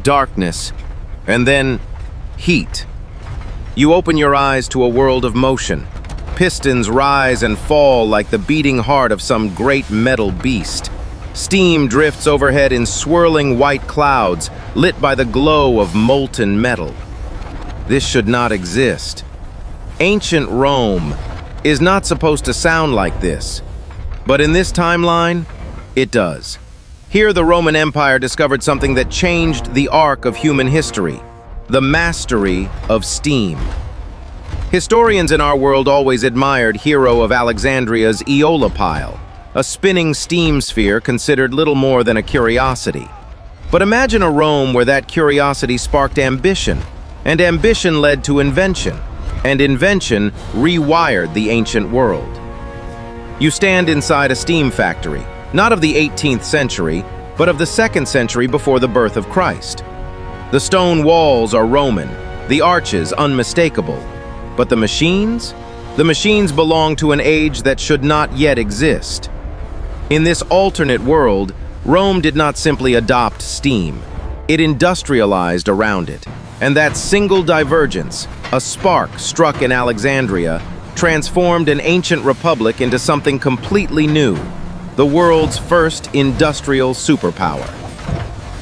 darkness, and then heat. You open your eyes to a world of motion. Pistons rise and fall like the beating heart of some great metal beast. Steam drifts overhead in swirling white clouds, lit by the glow of molten metal. This should not exist. Ancient Rome is not supposed to sound like this, but in this timeline, it does. Here, the Roman Empire discovered something that changed the arc of human history: the mastery of steam. Historians in our world always admired Hero of Alexandria's Aeolipile, a spinning steam sphere considered little more than a curiosity. But imagine a Rome where that curiosity sparked ambition, and ambition led to invention, and invention rewired the ancient world. You stand inside a steam factory, not of the 18th century, but of the 2nd century before the birth of Christ. The stone walls are Roman, the arches unmistakable. But the machines? The machines belong to an age that should not yet exist. In this alternate world, Rome did not simply adopt steam. It industrialized around it. And that single divergence, a spark struck in Alexandria, transformed an ancient republic into something completely new, the world's first industrial superpower.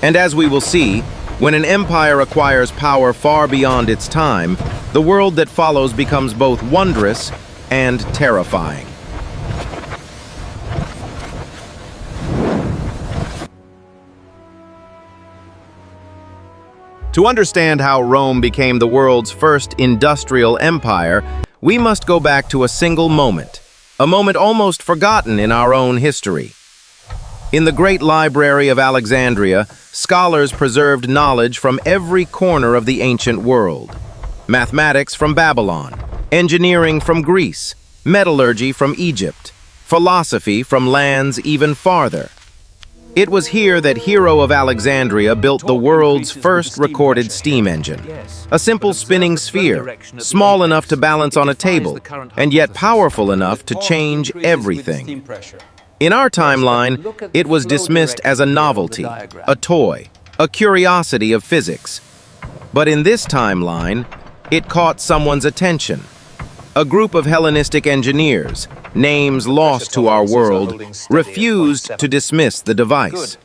And as we will see, when an empire acquires power far beyond its time, the world that follows becomes both wondrous and terrifying. To understand how Rome became the world's first industrial empire, we must go back to a single moment, a moment almost forgotten in our own history. In the great library of Alexandria, scholars preserved knowledge from every corner of the ancient world. Mathematics from Babylon, engineering from Greece, metallurgy from Egypt, philosophy from lands even farther. It was here that Hero of Alexandria built the world's first recorded steam engine. A simple spinning sphere, small enough to balance on a table, and yet powerful enough to change everything. In our timeline, it was dismissed as a novelty, a toy, a curiosity of physics. But in this timeline, it caught someone's attention. A group of Hellenistic engineers, names lost to our world, refused to dismiss the device.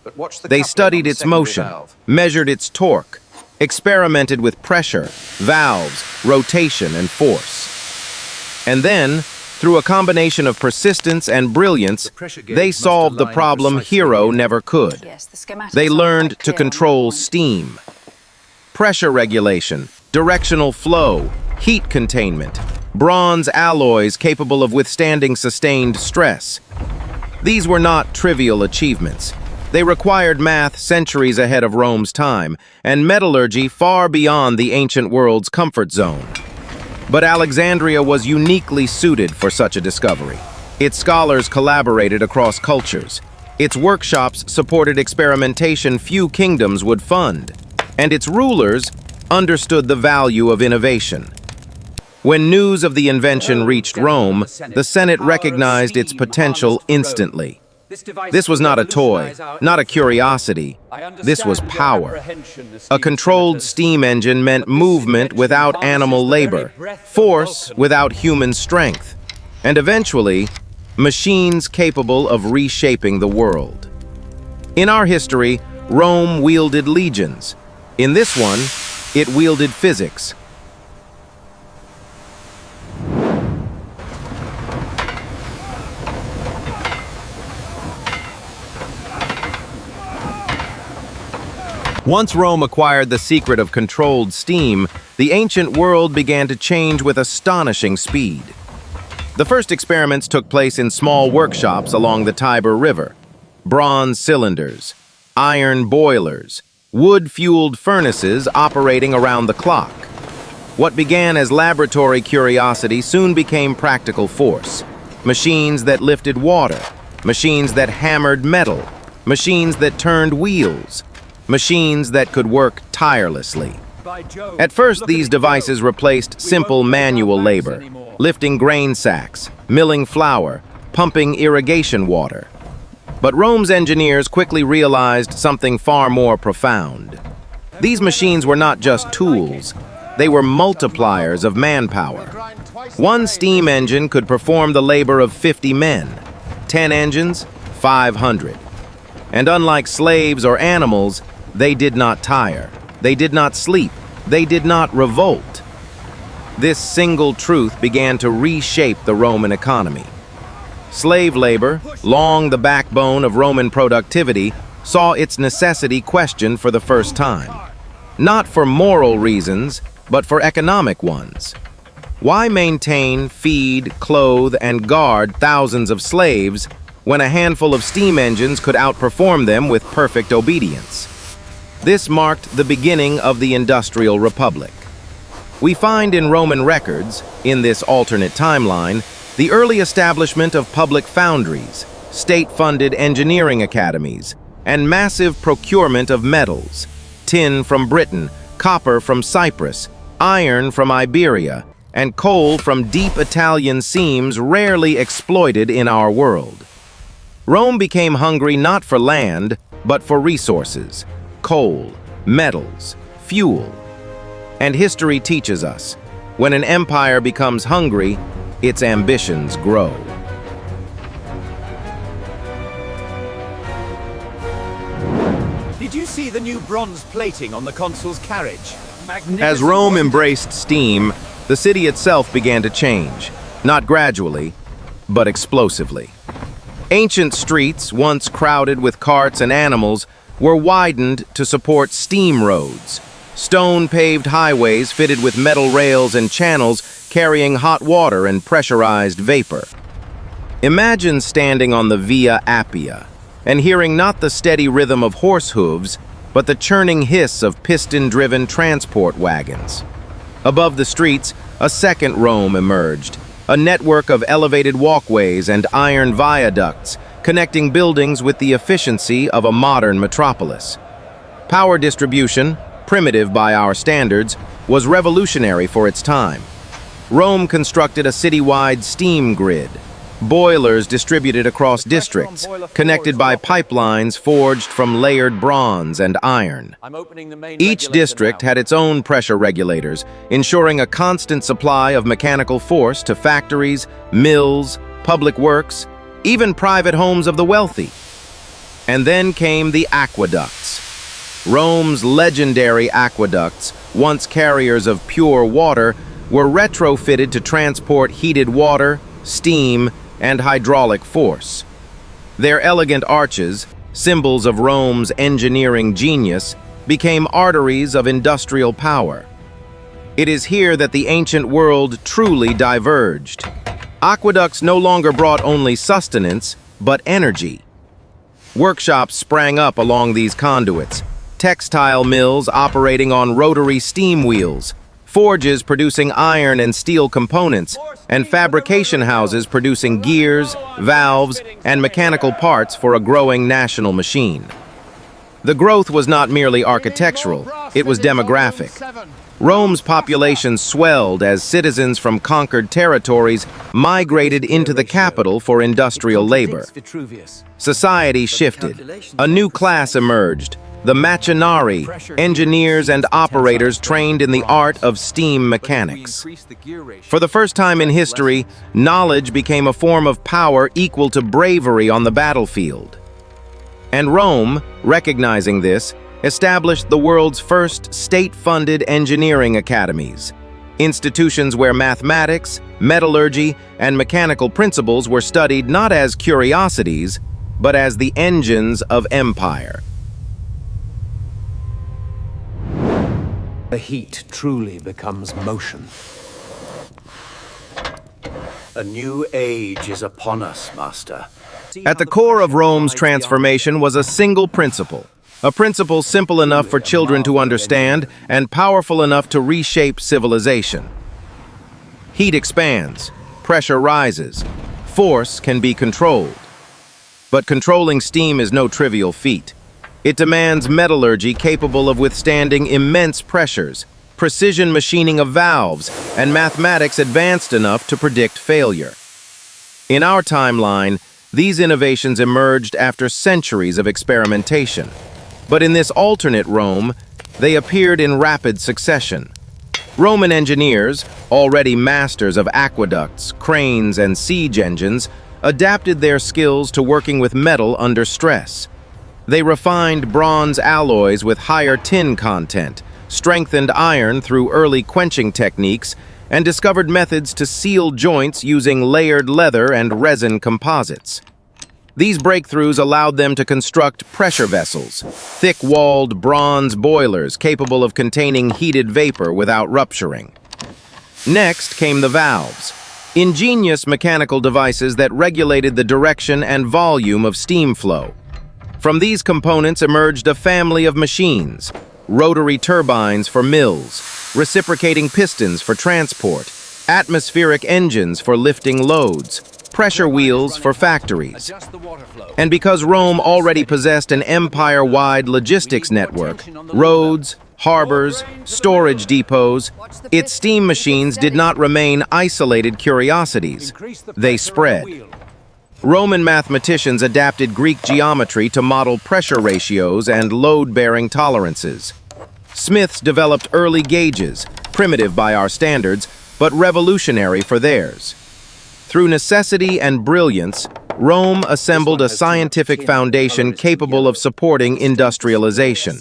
They studied its motion, measured its torque, experimented with pressure, valves, rotation, and force. And then, through a combination of persistence and brilliance, they solved the problem Hero never could. They learned to control steam, pressure regulation, directional flow, heat containment, bronze alloys capable of withstanding sustained stress. These were not trivial achievements. They required math centuries ahead of Rome's time, and metallurgy far beyond the ancient world's comfort zone. But Alexandria was uniquely suited for such a discovery. Its scholars collaborated across cultures. Its workshops supported experimentation few kingdoms would fund, and its rulers understood the value of innovation. When news of the invention reached Rome, the Senate recognized its potential instantly. This was not a toy, not a curiosity. This was power. A controlled steam engine meant movement without animal labor, force without human strength, and eventually, machines capable of reshaping the world. In our history, Rome wielded legions. In this one, it wielded physics. Once Rome acquired the secret of controlled steam, the ancient world began to change with astonishing speed. The first experiments took place in small workshops along the Tiber River. Bronze cylinders, iron boilers, wood-fueled furnaces operating around the clock. What began as laboratory curiosity soon became practical force. Machines that lifted water, machines that hammered metal, machines that turned wheels, machines that could work tirelessly. At first, these devices replaced simple manual labor, lifting grain sacks, milling flour, pumping irrigation water. But Rome's engineers quickly realized something far more profound. These machines were not just tools, they were multipliers of manpower. One steam engine could perform the labor of 50 men, 10 engines, 500. And unlike slaves or animals, they did not tire, they did not sleep, they did not revolt. This single truth began to reshape the Roman economy. Slave labor, long the backbone of Roman productivity, saw its necessity questioned for the first time. Not for moral reasons, but for economic ones. Why maintain, feed, clothe, and guard thousands of slaves when a handful of steam engines could outperform them with perfect obedience? This marked the beginning of the Industrial Republic. We find in Roman records, in this alternate timeline, the early establishment of public foundries, state-funded engineering academies, and massive procurement of metals: tin from Britain, copper from Cyprus, iron from Iberia, and coal from deep Italian seams rarely exploited in our world. Rome became hungry not for land, but for resources: coal, metals, fuel. And history teaches us, when an empire becomes hungry, its ambitions grow. Did you see the new bronze plating on the consul's carriage? As Rome embraced steam, the city itself began to change, not gradually, but explosively. Ancient streets, once crowded with carts and animals, were widened to support steam roads. Stone-paved highways fitted with metal rails and channels carrying hot water and pressurized vapor. Imagine standing on the Via Appia and hearing not the steady rhythm of horse hooves, but the churning hiss of piston-driven transport wagons. Above the streets, a second Rome emerged, a network of elevated walkways and iron viaducts connecting buildings with the efficiency of a modern metropolis. Power distribution, primitive by our standards, was revolutionary for its time. Rome constructed a citywide steam grid, boilers distributed across districts, connected by pipelines forged from layered bronze and iron. Each district had its own pressure regulators, ensuring a constant supply of mechanical force to factories, mills, public works, even private homes of the wealthy. And then came the aqueducts. Rome's legendary aqueducts, once carriers of pure water, were retrofitted to transport heated water, steam, and hydraulic force. Their elegant arches, symbols of Rome's engineering genius, became arteries of industrial power. It is here that the ancient world truly diverged. Aqueducts no longer brought only sustenance, but energy. Workshops sprang up along these conduits, textile mills operating on rotary steam wheels, forges producing iron and steel components, and fabrication houses producing gears, valves, and mechanical parts for a growing national machine. The growth was not merely architectural, it was demographic. Rome's population swelled as citizens from conquered territories migrated into the capital for industrial labor. Society shifted. A new class emerged, the machinari, engineers and operators trained in the art of steam mechanics. For the first time in history, knowledge became a form of power equal to bravery on the battlefield. And Rome, recognizing this, established the world's first state-funded engineering academies, institutions where mathematics, metallurgy, and mechanical principles were studied not as curiosities, but as the engines of empire. The heat truly becomes motion. A new age is upon us, Master. At the core of Rome's transformation was a single principle, a principle simple enough for children to understand and powerful enough to reshape civilization. Heat expands, pressure rises, force can be controlled. But controlling steam is no trivial feat. It demands metallurgy capable of withstanding immense pressures, precision machining of valves, and mathematics advanced enough to predict failure. In our timeline, these innovations emerged after centuries of experimentation. But in this alternate Rome, They appeared in rapid succession. Roman engineers, already masters of aqueducts, cranes, and siege engines, adapted their skills to working with metal under stress. They refined bronze alloys with higher tin content, strengthened iron through early quenching techniques, and discovered methods to seal joints using layered leather and resin composites. These breakthroughs allowed them to construct pressure vessels, thick-walled bronze boilers capable of containing heated vapor without rupturing. Next came the valves, ingenious mechanical devices that regulated the direction and volume of steam flow. From these components emerged a family of machines: rotary turbines for mills, reciprocating pistons for transport, atmospheric engines for lifting loads, pressure wheels for factories. And because Rome already possessed an empire-wide logistics network, roads, harbors, storage depots, its steam machines did not remain isolated curiosities. They spread. Roman mathematicians adapted Greek geometry to model pressure ratios and load-bearing tolerances. Smiths developed early gauges, primitive by our standards, but revolutionary for theirs. Through necessity and brilliance, Rome assembled a scientific foundation capable of supporting industrialization.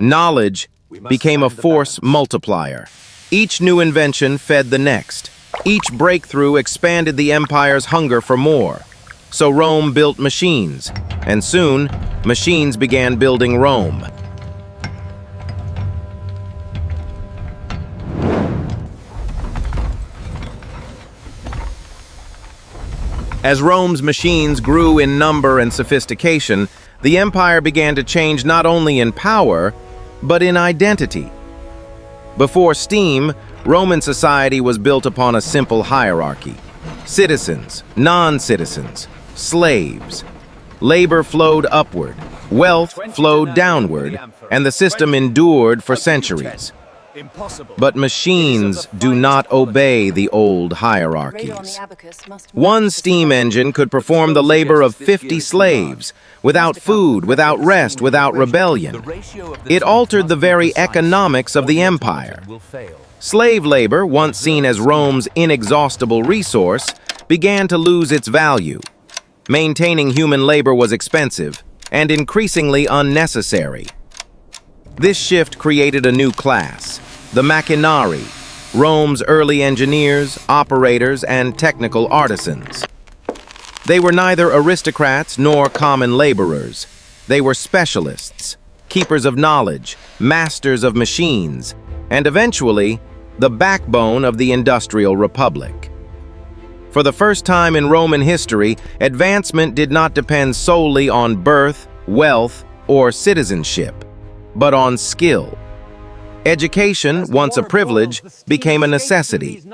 Knowledge became a force multiplier. Each new invention fed the next. Each breakthrough expanded the empire's hunger for more. So Rome built machines, and soon, machines began building Rome. As Rome's machines grew in number and sophistication, the empire began to change not only in power, but in identity. Before steam, Roman society was built upon a simple hierarchy: citizens, non-citizens, slaves. Labor flowed upward, wealth flowed downward, and the system endured for centuries. But machines do not obey the old hierarchies. One steam engine could perform the labor of 50 slaves, without food, without rest, without rebellion. It altered the very economics of the empire. Slave labor, once seen as Rome's inexhaustible resource, began to lose its value. Maintaining human labor was expensive and increasingly unnecessary. This shift created a new class: the machinari, Rome's early engineers, operators, and technical artisans. They were neither aristocrats nor common laborers. They were specialists, keepers of knowledge, masters of machines, and eventually, the backbone of the Industrial Republic. For the first time in Roman history, advancement did not depend solely on birth, wealth, or citizenship, but on skill. Education, once a privilege, became a necessity.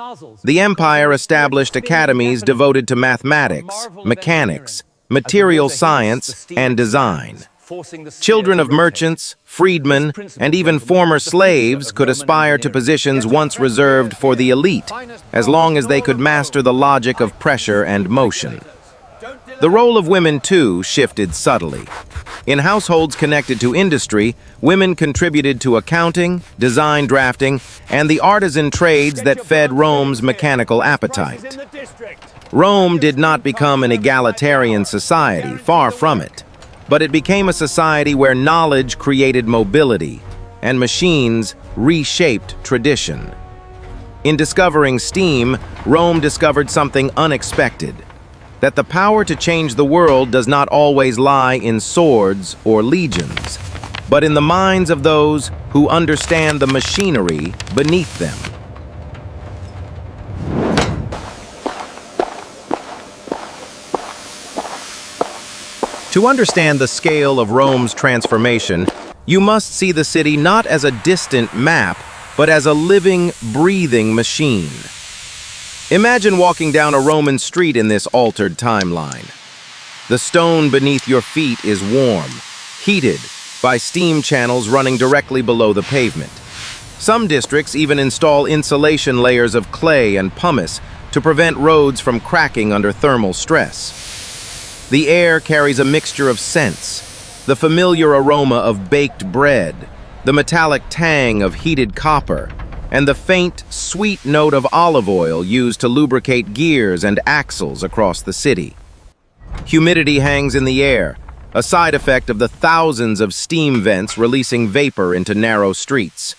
The empire established academies devoted to mathematics, mechanics, material science, and design. Children of merchants, freedmen, and even former slaves could aspire to positions once reserved for the elite, as long as they could master the logic of pressure and motion. The role of women, too, shifted subtly. In households connected to industry, women contributed to accounting, design drafting, and the artisan trades that fed Rome's mechanical appetite. Rome did not become an egalitarian society, far from it, but it became a society where knowledge created mobility, and machines reshaped tradition. In discovering steam, Rome discovered something unexpected: that the power to change the world does not always lie in swords or legions, but in the minds of those who understand the machinery beneath them. To understand the scale of Rome's transformation, you must see the city not as a distant map, but as a living, breathing machine. Imagine walking down a Roman street in this altered timeline. The stone beneath your feet is warm, heated by steam channels running directly below the pavement. Some districts even install insulation layers of clay and pumice to prevent roads from cracking under thermal stress. The air carries a mixture of scents: the familiar aroma of baked bread, the metallic tang of heated copper, and the faint, sweet note of olive oil used to lubricate gears and axles across the city. Humidity hangs in the air, a side effect of the thousands of steam vents releasing vapor into narrow streets.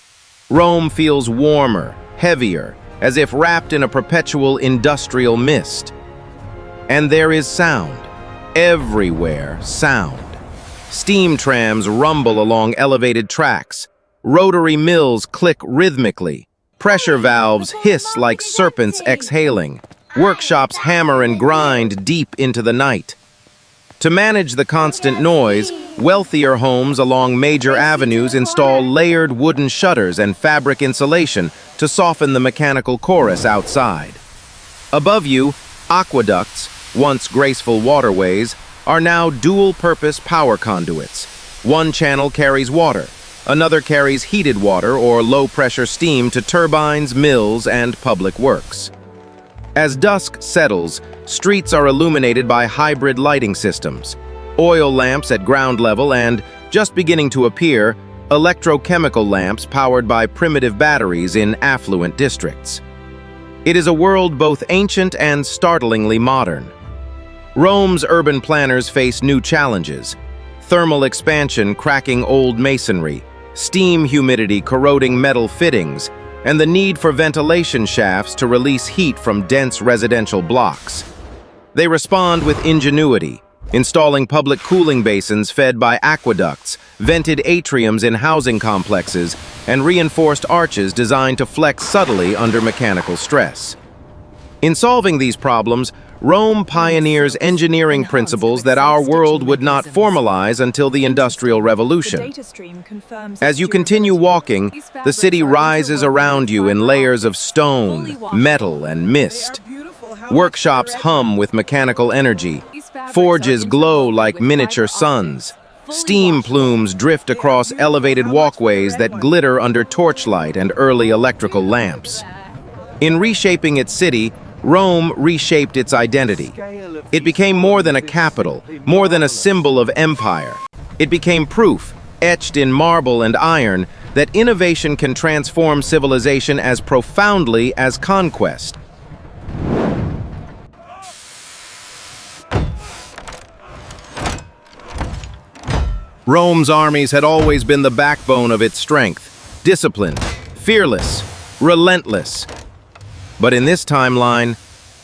Rome feels warmer, heavier, as if wrapped in a perpetual industrial mist. And there is sound. Everywhere, sound. Steam trams rumble along elevated tracks. Rotary mills click rhythmically. Pressure valves hiss like serpents exhaling. Workshops hammer and grind deep into the night. To manage the constant noise, wealthier homes along major avenues install layered wooden shutters and fabric insulation to soften the mechanical chorus outside. Above you, aqueducts, once graceful waterways, are now dual-purpose power conduits. One channel carries water, another carries heated water or low-pressure steam to turbines, mills, and public works. As dusk settles, streets are illuminated by hybrid lighting systems, oil lamps at ground level and, just beginning to appear, electrochemical lamps powered by primitive batteries in affluent districts. It is a world both ancient and startlingly modern. Rome's urban planners face new challenges: thermal expansion cracking old masonry, steam humidity corroding metal fittings, and the need for ventilation shafts to release heat from dense residential blocks. They respond with ingenuity, installing public cooling basins fed by aqueducts, vented atriums in housing complexes, and reinforced arches designed to flex subtly under mechanical stress. In solving these problems, Rome pioneers engineering principles that our world would not formalize until the Industrial Revolution. As you continue walking, the city rises around you in layers of stone, metal, and mist. Workshops hum with mechanical energy. Forges glow like miniature suns. Steam plumes drift across elevated walkways that glitter under torchlight and early electrical lamps. In reshaping its city, Rome reshaped its identity. It became more than a capital, more than a symbol of empire. It became proof, etched in marble and iron, that innovation can transform civilization as profoundly as conquest. Rome's armies had always been the backbone of its strength, disciplined, fearless, relentless. But in this timeline,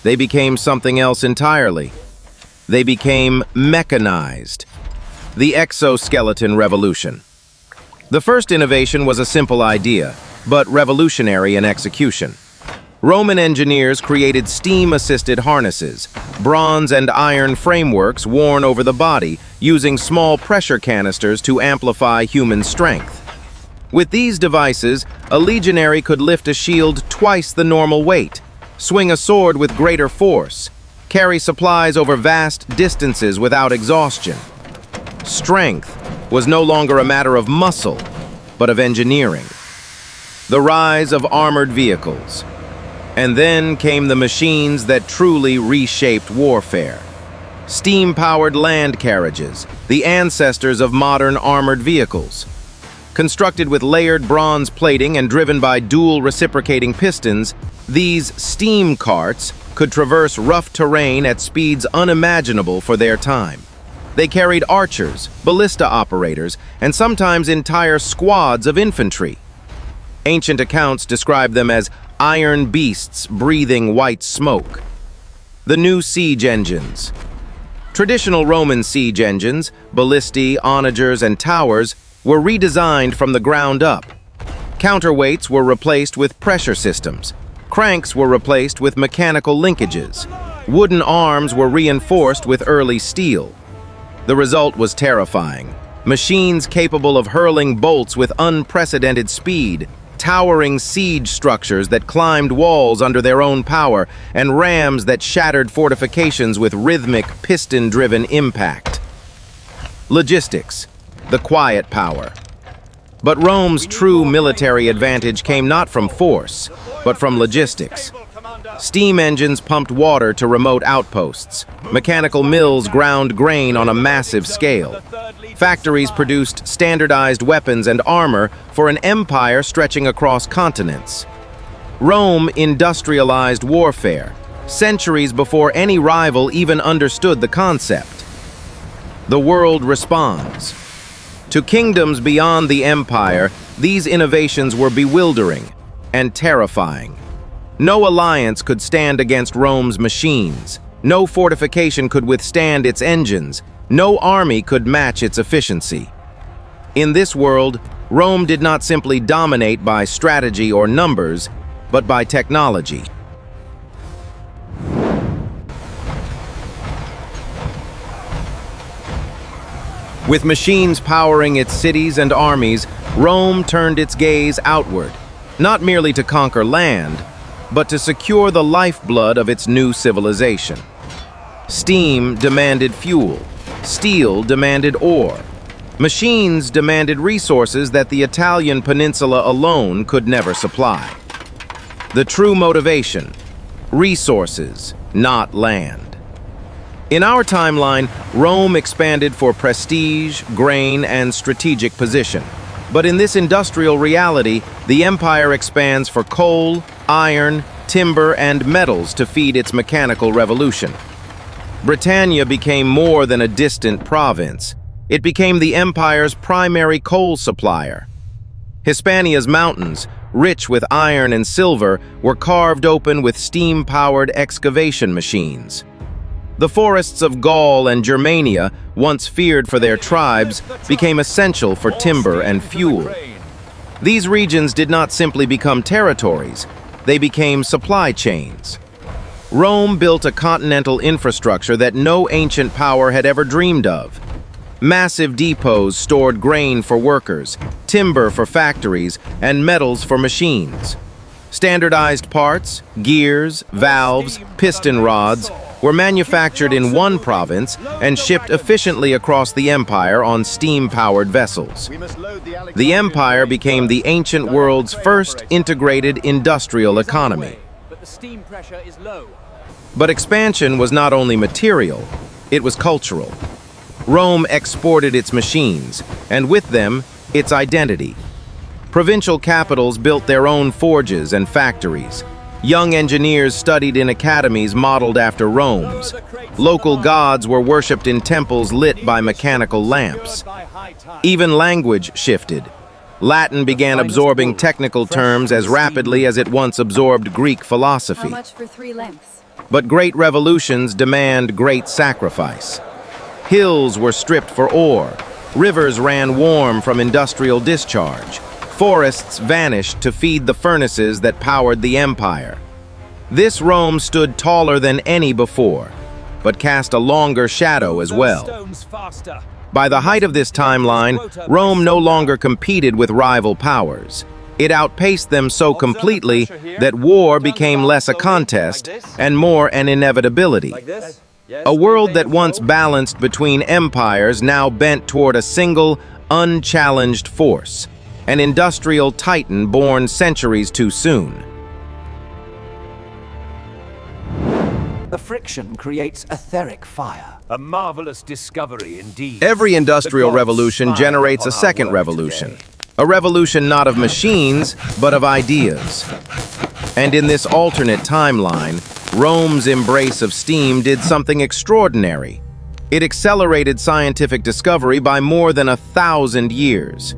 they became something else entirely. They became mechanized. The exoskeleton revolution. The first innovation was a simple idea, but revolutionary in execution. Roman engineers created steam-assisted harnesses, bronze and iron frameworks worn over the body, using small pressure canisters to amplify human strength. With these devices, a legionary could lift a shield twice the normal weight, swing a sword with greater force, carry supplies over vast distances without exhaustion. Strength was no longer a matter of muscle, but of engineering. The rise of armored vehicles. And then came the machines that truly reshaped warfare. Steam-powered land carriages, the ancestors of modern armored vehicles. Constructed with layered bronze plating and driven by dual reciprocating pistons, these steam carts could traverse rough terrain at speeds unimaginable for their time. They carried archers, ballista operators, and sometimes entire squads of infantry. Ancient accounts describe them as iron beasts breathing white smoke. The new siege engines. Traditional Roman siege engines, ballistae, onagers, and towers were redesigned from the ground up. Counterweights were replaced with pressure systems. Cranks were replaced with mechanical linkages. Wooden arms were reinforced with early steel. The result was terrifying. Machines capable of hurling bolts with unprecedented speed, towering siege structures that climbed walls under their own power, and rams that shattered fortifications with rhythmic, piston-driven impact. Logistics. The quiet power. But Rome's true military advantage came not from force, but from logistics. Steam engines pumped water to remote outposts. Mechanical mills ground grain on a massive scale. Factories produced standardized weapons and armor for an empire stretching across continents. Rome industrialized warfare, centuries before any rival even understood the concept. The world responds. To kingdoms beyond the empire, these innovations were bewildering and terrifying. No alliance could stand against Rome's machines. No fortification could withstand its engines. No army could match its efficiency. In this world, Rome did not simply dominate by strategy or numbers, but by technology. With machines powering its cities and armies, Rome turned its gaze outward, not merely to conquer land, but to secure the lifeblood of its new civilization. Steam demanded fuel. Steel demanded ore. Machines demanded resources that the Italian peninsula alone could never supply. The true motivation: resources, not land. In our timeline, Rome expanded for prestige, grain, and strategic position. But in this industrial reality, the empire expands for coal, iron, timber, and metals to feed its mechanical revolution. Britannia became more than a distant province. It became the empire's primary coal supplier. Hispania's mountains, rich with iron and silver, were carved open with steam-powered excavation machines. The forests of Gaul and Germania, once feared for their tribes, became essential for timber and fuel. These regions did not simply become territories, they became supply chains. Rome built a continental infrastructure that no ancient power had ever dreamed of. Massive depots stored grain for workers, timber for factories, and metals for machines. Standardized parts, gears, valves, piston rods were manufactured in one province and shipped efficiently across the empire on steam-powered vessels. The empire became the ancient world's first integrated industrial economy. But expansion was not only material, it was cultural. Rome exported its machines, and with them, its identity. Provincial capitals built their own forges and factories. Young engineers studied in academies modeled after Rome's. Local gods were worshipped in temples lit by mechanical lamps. Even language shifted. Latin began absorbing technical terms as rapidly as it once absorbed Greek philosophy. How much for 3 lengths? But great revolutions demand great sacrifice. Hills were stripped for ore. Rivers ran warm from industrial discharge. Forests vanished to feed the furnaces that powered the empire. This Rome stood taller than any before, but cast a longer shadow as well. By the height of this timeline, Rome no longer competed with rival powers. It outpaced them so completely that war became less a contest and more an inevitability. A world that once balanced between empires now bent toward a single, unchallenged force, an industrial titan born centuries too soon. The friction creates etheric fire. A marvelous discovery indeed. Every industrial revolution generates a second revolution. A revolution not of machines, but of ideas. And in this alternate timeline, Rome's embrace of steam did something extraordinary. It accelerated scientific discovery by more than 1,000 years.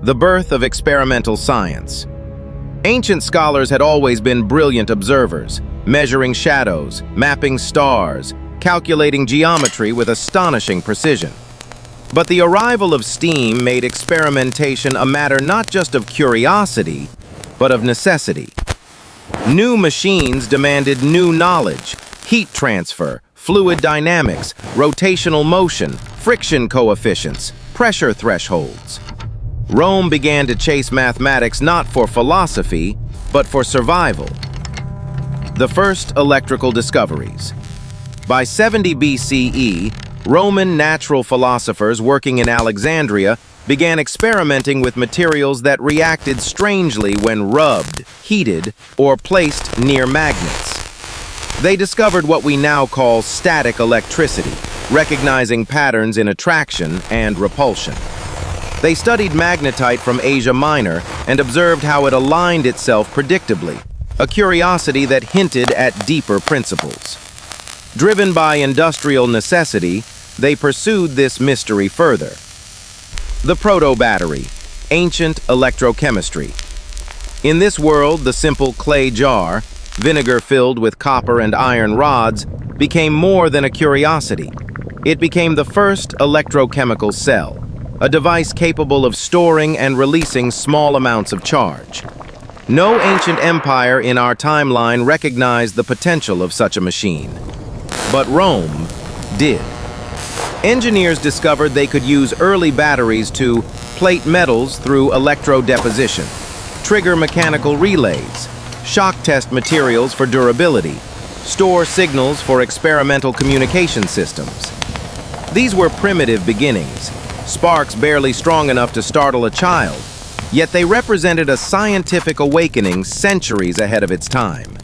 The birth of experimental science. Ancient scholars had always been brilliant observers, measuring shadows, mapping stars, calculating geometry with astonishing precision. But the arrival of steam made experimentation a matter not just of curiosity, but of necessity. New machines demanded new knowledge: heat transfer, fluid dynamics, rotational motion, friction coefficients, pressure thresholds. Rome began to chase mathematics not for philosophy, but for survival. The first electrical discoveries. By 70 BCE, Roman natural philosophers working in Alexandria began experimenting with materials that reacted strangely when rubbed, heated, or placed near magnets. They discovered what we now call static electricity, recognizing patterns in attraction and repulsion. They studied magnetite from Asia Minor and observed how it aligned itself predictably, a curiosity that hinted at deeper principles. Driven by industrial necessity, they pursued this mystery further. The proto-battery, ancient electrochemistry. In this world, the simple clay jar, vinegar filled with copper and iron rods, became more than a curiosity. It became the first electrochemical cell, a device capable of storing and releasing small amounts of charge. No ancient empire in our timeline recognized the potential of such a machine. But Rome did. Engineers discovered they could use early batteries to plate metals through electrodeposition, trigger mechanical relays, shock test materials for durability, store signals for experimental communication systems. These were primitive beginnings, sparks barely strong enough to startle a child, yet they represented a scientific awakening centuries ahead of its time.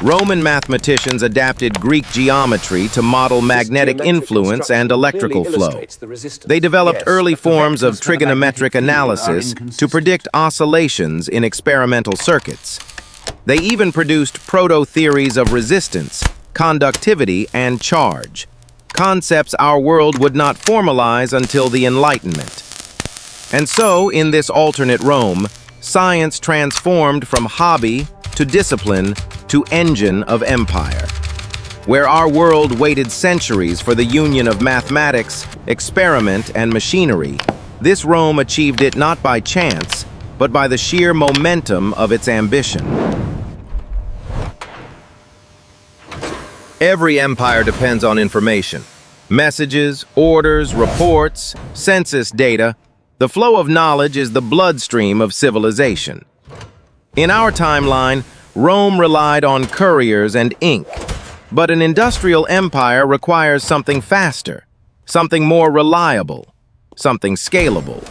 Roman mathematicians adapted Greek geometry to model magnetic influence and electrical flow. They developed early forms of trigonometric analysis to predict oscillations in experimental circuits. They even produced proto-theories of resistance, conductivity, and charge, concepts our world would not formalize until the Enlightenment. And so, in this alternate Rome, science transformed from hobby to discipline to engine of empire. Where our world waited centuries for the union of mathematics, experiment, and machinery, this Rome achieved it not by chance, but by the sheer momentum of its ambition. Every empire depends on information. Messages, orders, reports, census data. The flow of knowledge is the bloodstream of civilization. In our timeline, Rome relied on couriers and ink, but an industrial empire requires something faster, something more reliable, something scalable.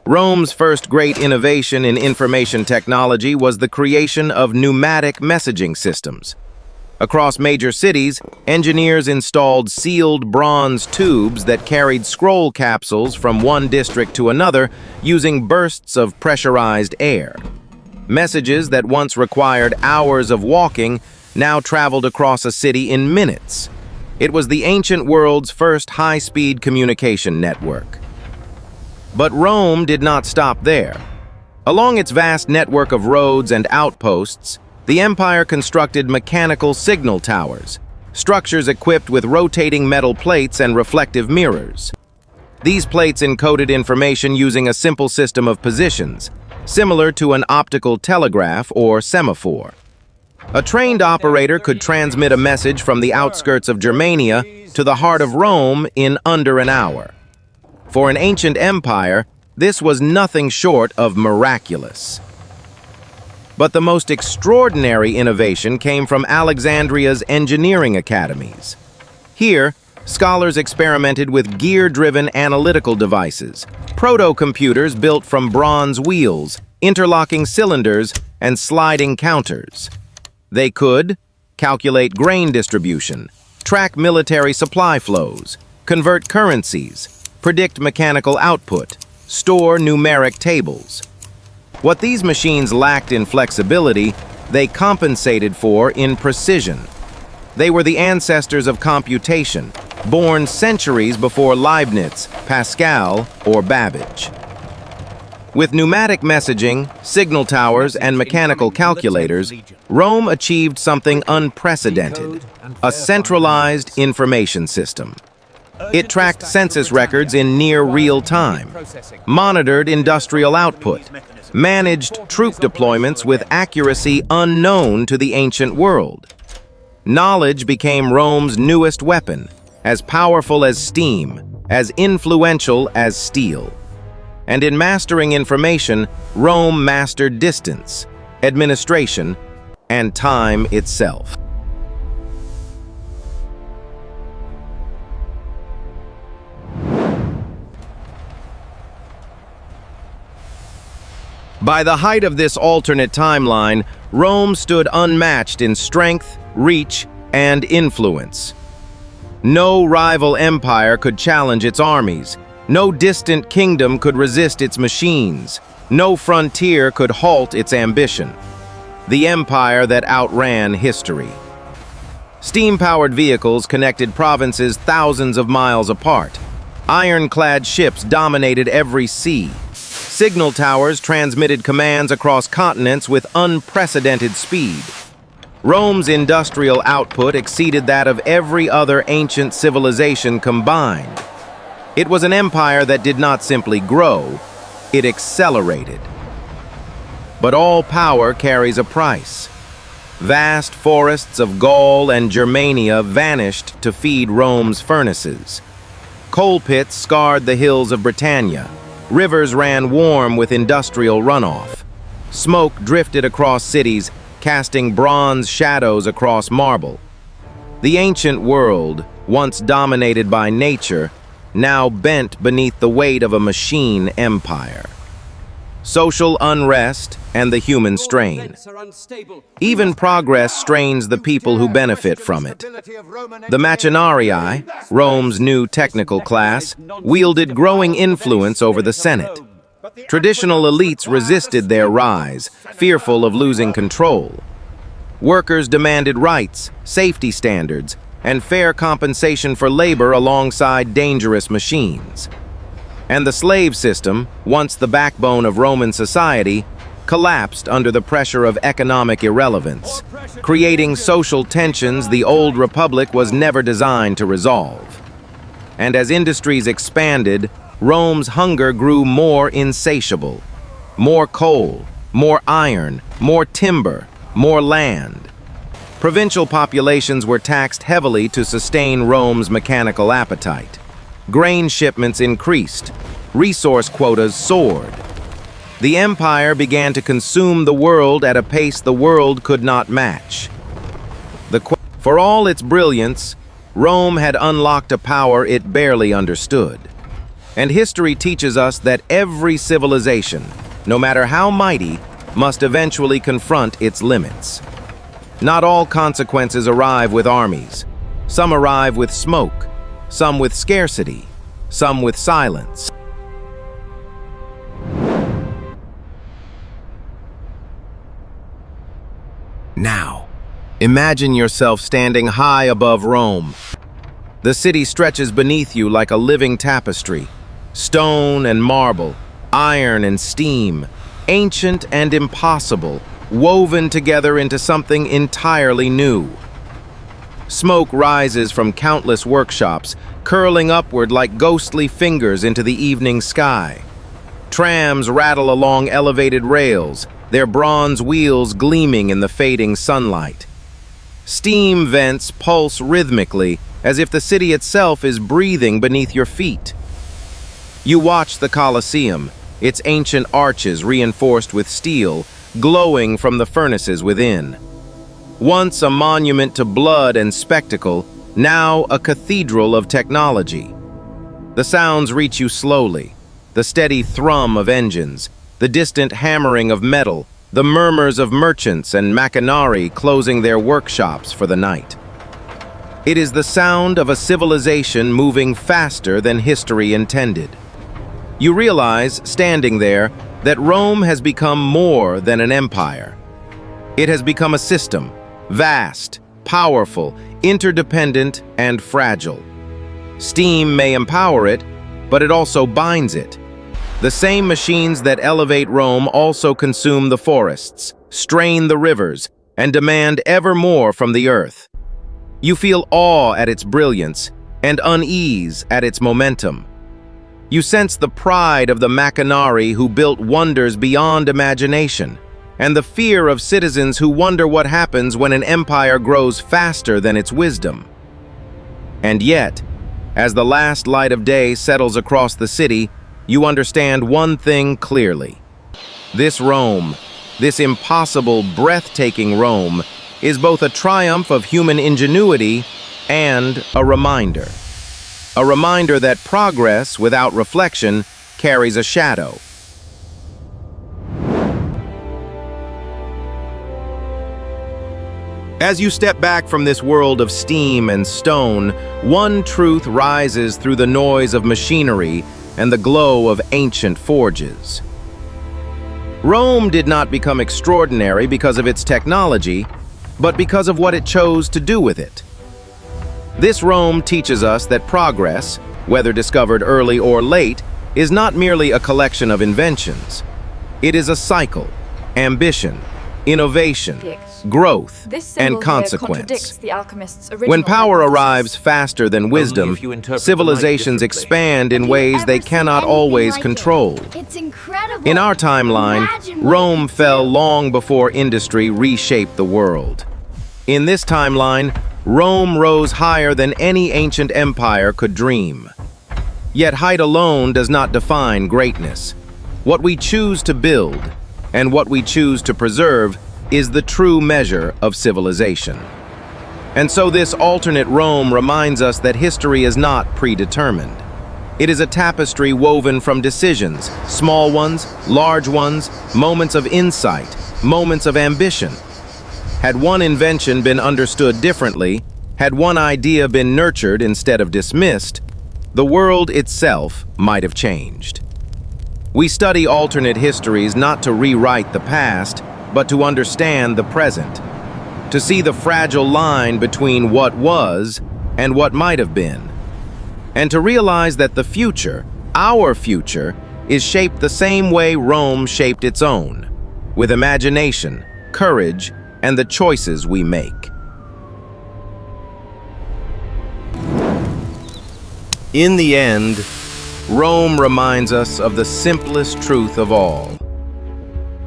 Rome's first great innovation in information technology was the creation of pneumatic messaging systems. Across major cities, engineers installed sealed bronze tubes that carried scroll capsules from one district to another using bursts of pressurized air. Messages that once required hours of walking now traveled across a city in minutes. It was the ancient world's first high-speed communication network. But Rome did not stop there. Along its vast network of roads and outposts, the empire constructed mechanical signal towers, structures equipped with rotating metal plates and reflective mirrors. These plates encoded information using a simple system of positions, similar to an optical telegraph or semaphore. A trained operator could transmit a message from the outskirts of Germania to the heart of Rome in under an hour. For an ancient empire, this was nothing short of miraculous. But the most extraordinary innovation came from Alexandria's engineering academies. Here, scholars experimented with gear-driven analytical devices, proto-computers built from bronze wheels, interlocking cylinders, and sliding counters. They could calculate grain distribution, track military supply flows, convert currencies, predict mechanical output, store numeric tables. What these machines lacked in flexibility, they compensated for in precision. They were the ancestors of computation, born centuries before Leibniz, Pascal, or Babbage. With pneumatic messaging, signal towers, and mechanical calculators, Rome achieved something unprecedented: a centralized information system. It tracked census records in near real time, monitored industrial output, managed troop deployments with accuracy unknown to the ancient world. Knowledge became Rome's newest weapon, as powerful as steam, as influential as steel. And in mastering information, Rome mastered distance, administration, and time itself. By the height of this alternate timeline, Rome stood unmatched in strength, reach, and influence. No rival empire could challenge its armies. No distant kingdom could resist its machines. No frontier could halt its ambition. The empire that outran history. Steam-powered vehicles connected provinces thousands of miles apart. Ironclad ships dominated every sea. Signal towers transmitted commands across continents with unprecedented speed. Rome's industrial output exceeded that of every other ancient civilization combined. It was an empire that did not simply grow, it accelerated. But all power carries a price. Vast forests of Gaul and Germania vanished to feed Rome's furnaces. Coal pits scarred the hills of Britannia. Rivers ran warm with industrial runoff. Smoke drifted across cities, casting bronze shadows across marble. The ancient world, once dominated by nature, now bent beneath the weight of a machine empire. Social unrest and the human strain. Even progress strains the people who benefit from it. The mechanized, Rome's new technical class, wielded growing influence over the Senate. Traditional elites resisted their rise, fearful of losing control. Workers demanded rights, safety standards, and fair compensation for labor alongside dangerous machines. And the slave system, once the backbone of Roman society, collapsed under the pressure of economic irrelevance, creating social tensions the old republic was never designed to resolve. And as industries expanded, Rome's hunger grew more insatiable. More coal, more iron, more timber, more land. Provincial populations were taxed heavily to sustain Rome's mechanical appetite. Grain shipments increased. Resource quotas soared. The empire began to consume the world at a pace the world could not match. For all its brilliance, Rome had unlocked a power it barely understood. And history teaches us that every civilization, no matter how mighty, must eventually confront its limits. Not all consequences arrive with armies. Some arrive with smoke, some with scarcity, some with silence. Now, imagine yourself standing high above Rome. The city stretches beneath you like a living tapestry. Stone and marble, iron and steam, ancient and impossible, woven together into something entirely new. Smoke rises from countless workshops, curling upward like ghostly fingers into the evening sky. Trams rattle along elevated rails, their bronze wheels gleaming in the fading sunlight. Steam vents pulse rhythmically, as if the city itself is breathing beneath your feet. You watch the Colosseum, its ancient arches reinforced with steel, glowing from the furnaces within. Once a monument to blood and spectacle, now a cathedral of technology. The sounds reach you slowly, the steady thrum of engines, the distant hammering of metal, the murmurs of merchants and machinari closing their workshops for the night. It is the sound of a civilization moving faster than history intended. You realize, standing there, that Rome has become more than an empire. It has become a system, vast, powerful, interdependent, and fragile. Steam may empower it, but it also binds it. The same machines that elevate Rome also consume the forests, strain the rivers, and demand ever more from the earth. You feel awe at its brilliance and unease at its momentum. You sense the pride of the machinari who built wonders beyond imagination, and the fear of citizens who wonder what happens when an empire grows faster than its wisdom. And yet, as the last light of day settles across the city, you understand one thing clearly. This Rome, this impossible, breathtaking Rome, is both a triumph of human ingenuity and a reminder. A reminder that progress without reflection carries a shadow. As you step back from this world of steam and stone, one truth rises through the noise of machinery and the glow of ancient forges. Rome did not become extraordinary because of its technology, but because of what it chose to do with it. This Rome teaches us that progress, whether discovered early or late, is not merely a collection of inventions. It is a cycle, ambition, innovation, growth, and consequence. When power arrives faster than wisdom, civilizations expand in ways they cannot always control. It's incredible. In our timeline, Rome fell long before industry reshaped the world. In this timeline, Rome rose higher than any ancient empire could dream. Yet height alone does not define greatness. What we choose to build and what we choose to preserve is the true measure of civilization. And so this alternate Rome reminds us that history is not predetermined. It is a tapestry woven from decisions, small ones, large ones, moments of insight, moments of ambition. Had one invention been understood differently, had one idea been nurtured instead of dismissed, the world itself might have changed. We study alternate histories not to rewrite the past, but to understand the present, to see the fragile line between what was and what might have been, and to realize that the future, our future, is shaped the same way Rome shaped its own, with imagination, courage, and the choices we make. In the end, Rome reminds us of the simplest truth of all.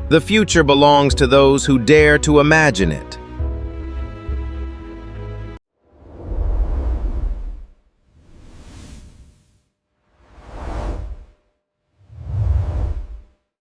The future belongs to those who dare to imagine it,